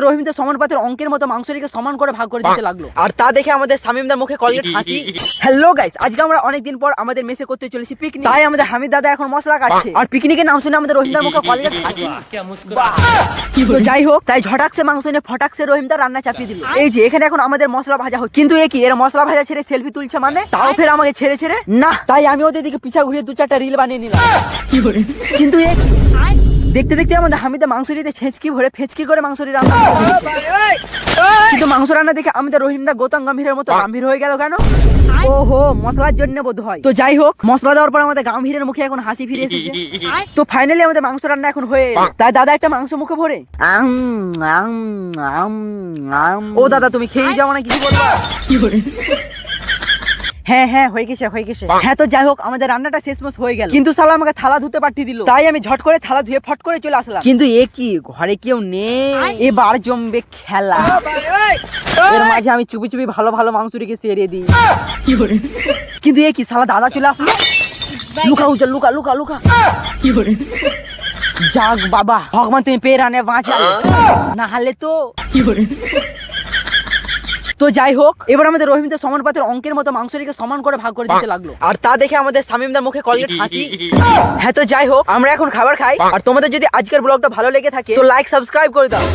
রহিমদের সমানুপাতের অঙ্কের মতো মাংসটিকে সমান করে ভাগ করে দিতে লাগলো। আর তা দেখে আমাদের শামিমদার মুখে কলগেট হাসি। হ্যালো গাইস, আজকে আমরা অনেকদিন পর আমাদের মেসে করতে চলেছি পিকনিক। তাই আমাদের হামিদ দাদা এখন মশলা কাটছে। আর পিকনিকের নাম শুনে আমাদের রহিমদার মুখে কলগেট হাসি। তো যাই হোক, তাই ঝটাকসে মাংস নিয়ে ফটাকসে রহিমদা রান্না চাপিয়ে দিল। এই যে এখানে এখন আমাদের মশলা ভাজা হচ্ছে। কিন্তু এ কি, এর মশলা ভাজা ছেড়ে সেলফি তুলছে মানে? তাও ফের আমাকে ছেড়ে ছেড়ে না, তাই আমি ওদের দিকে পিছা ঘুরিয়ে 2-4টা রিল বানিয়ে নিলাম। কিন্তু এ কি, দেখতে দেখতে আমাদের হামিদা মাংসটিতে ছেঁচকি ভরে ফেঁচকি করে মাংসটি রান্না করেছে। কিন্তু মাংস রান্না দেখে আমাদের রহিমদা গৌতম গম্ভীরের মতো গম্ভীর হয়ে গেল কেন? ওহো, মশলার জন্য বোধ হয়। তো যাই হোক, মশলা দেওয়ার পর আমাদের গম্ভীরের মুখে এখন হাসি ফিরে এসেছে। তো ফাইনালি আমাদের মাংস রান্না এখন হয়ে এলো। তাই দাদা একটা মাংস মুখে ভরে ও দাদা, তুমি খেয়ে যাও না, কিছু বলবা? হ্যাঁ হ্যাঁ, হয়ে গেছে হয়ে গেছে। হ্যাঁ, তো যাই হোক, আমাদের রান্নাটা শেষমেশ হয়ে গেল। কিন্তু শালা আমাকে থালা ধুতে পাঠিয়ে দিল। তাই আমি ঝট করে থালা ধুয়ে ফট করে চলে আসলাম। কিন্তু এ কি, ঘরে কেউ নেই, এবার জমবে খেলা। এর মাঝে আমি চুপি চুপি ভালো ভালো মাংসটিকে সেরিয়ে দিই। কিন্তু এ কি, শালা দাদা চলে আসলো। লুকা উজ্জ্বল, লুকা লুকা লুকা। যাক বাবা, ভগবান তুমি পেয়ে রানে বাঁচালে, না হলে তো। তো যাই হোক, এবার আমাদের রহিমদের সমানুপাতের অঙ্কের মতো মাংসটিকে সমান করে ভাগ করে দিতে লাগলো। আর তা দেখে আমাদের শামিমদার মুখে কলগেট হাসি। হ্যাঁ, তো যাই হোক, আমরা এখন খাবার খাই। আর তোমাদের যদি আজকের ব্লগটা ভালো লেগে থাকে তো লাইক সাবস্ক্রাইব করে দাও।